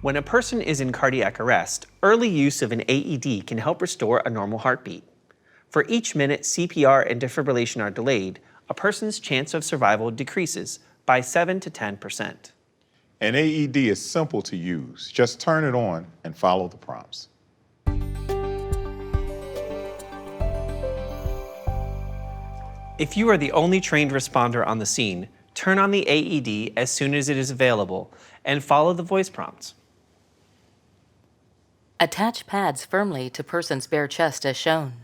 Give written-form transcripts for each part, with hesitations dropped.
When a person is in cardiac arrest, early use of an AED can help restore a normal heartbeat. For each minute CPR and defibrillation are delayed, a person's chance of survival decreases by 7 to 10%. An AED is simple to use. Just turn it on and follow the prompts. If you are the only trained responder on the scene, turn on the AED as soon as it is available and follow the voice prompts. Attach pads firmly to person's bare chest as shown.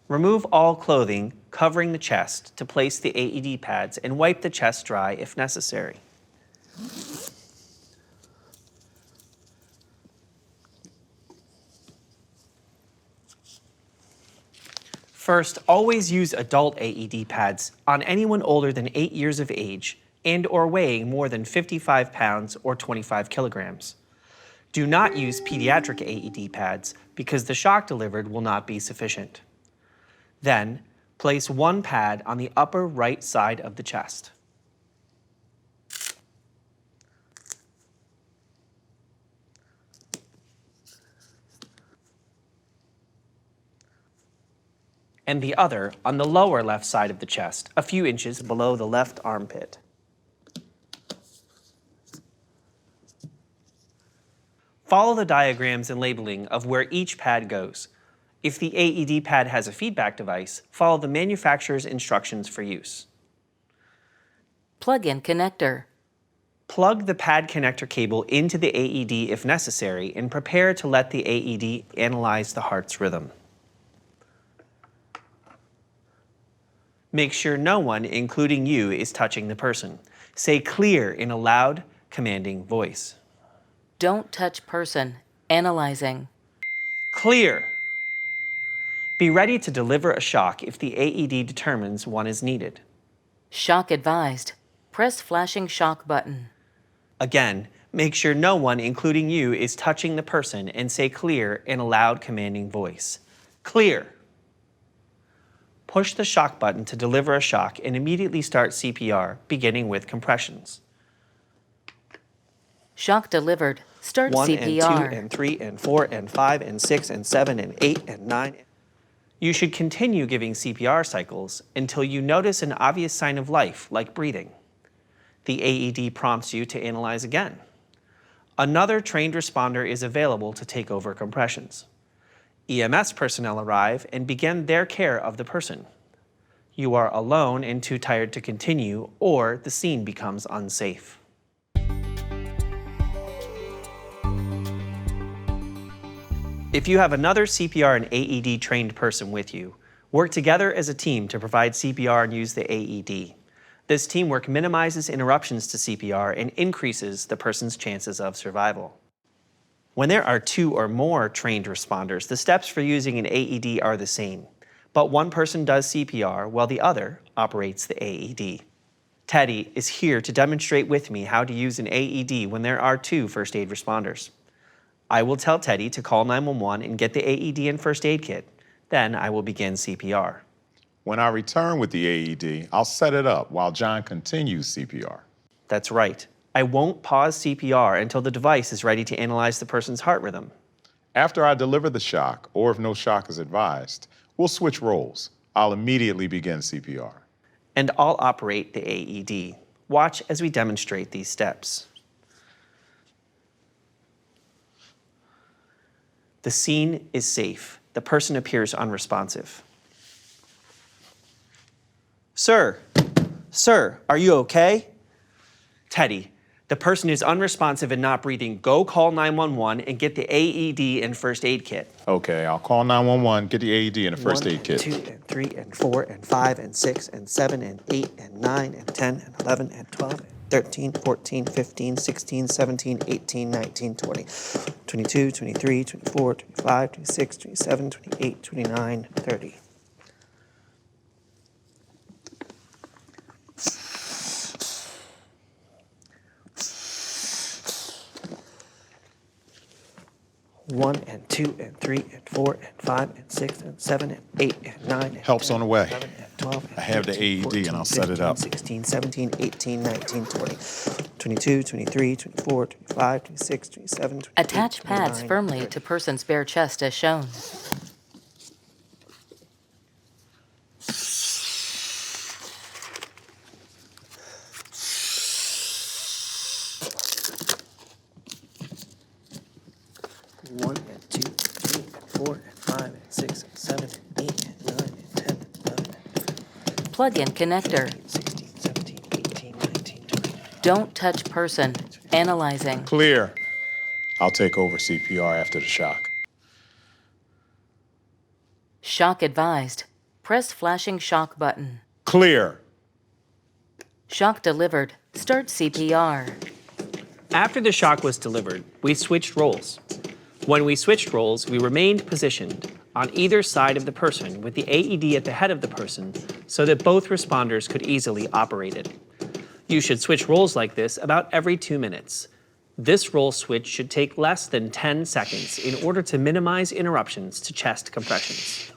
Remove all clothing covering the chest to place the AED pads and wipe the chest dry if necessary. First, always use adult AED pads on anyone older than 8 years of age and or weighing more than 55 pounds or 25 kilograms. Do not use pediatric AED pads because the shock delivered will not be sufficient. Then, place one pad on the upper right side of the chest. And the other on the lower left side of the chest, a few inches below the left armpit. Follow the diagrams and labeling of where each pad goes. If the AED pad has a feedback device, follow the manufacturer's instructions for use. Plug-in connector. Plug the pad connector cable into the AED if necessary and prepare to let the AED analyze the heart's rhythm. Make sure no one, including you, is touching the person. Say clear in a loud, commanding voice. Don't touch person. Analyzing. Clear. Be ready to deliver a shock if the AED determines one is needed. Shock advised. Press flashing shock button. Again, make sure no one, including you, is touching the person and say clear in a loud, commanding voice. Clear. Push the shock button to deliver a shock and immediately start CPR, beginning with compressions. Shock delivered. Start 1 CPR. and 2 and 3 and 4 and 5 and 6 and 7 and 8 and 9. You should continue giving CPR cycles until you notice an obvious sign of life, like breathing. The AED prompts you to analyze again. Another trained responder is available to take over compressions. EMS personnel arrive and begin their care of the person. You are alone and too tired to continue, or the scene becomes unsafe. If you have another CPR and AED trained person with you, work together as a team to provide CPR and use the AED. This teamwork minimizes interruptions to CPR and increases the person's chances of survival. When there are 2 or more trained responders, the steps for using an AED are the same, but one person does CPR while the other operates the AED. Teddy is here to demonstrate with me how to use an AED when there are 2 first aid responders. I will tell Teddy to call 911 and get the AED and first aid kit. Then I will begin CPR. When I return with the AED, I'll set it up while John continues CPR. That's right. I won't pause CPR until the device is ready to analyze the person's heart rhythm. After I deliver the shock, or if no shock is advised, we'll switch roles. I'll immediately begin CPR. And I'll operate the AED. Watch as we demonstrate these steps. The scene is safe. The person appears unresponsive. Sir, are you okay? Teddy, the person is unresponsive and not breathing. Go call 911 and get the AED and first aid kit. Okay, I'll call 911, get the AED and a first aid kit. 1 and 2 and 3 and 4 and 5 and 6 and 7 and 8 and 9 and 10 and 11 and 12 and 13, 14, 15, 16, 17, 18, 19, 20, 22, 23, 24, 25, 26, 27, 28, 29, 30. One and 2 and 3 and 4 and 5 and 6 and 7 and 8 and 9 and Help's 10, on the way. 11 and 12. I have the 13, AED 14, and I'll set it 15, up. 16, 17, 18, 19, 20, 22, 23, 24, 25, 26, 27, 28, Attach pads 29, firmly 30. to person's bare chest as shown. One and 2, 3, and 4, and 5, and 6, and 7, and 8, and 9, and 10, and 11, Plug-in connector. 16, 17, 18, 19, 20. Don't touch person. Analyzing. Clear. I'll take over CPR after the shock. Shock advised. Press flashing shock button. Clear. Shock delivered. Start CPR. After the shock was delivered, we switched roles. When we switched roles, we remained positioned on either side of the person with the AED at the head of the person so that both responders could easily operate it. You should switch roles like this about every 2 minutes. This role switch should take less than 10 seconds in order to minimize interruptions to chest compressions.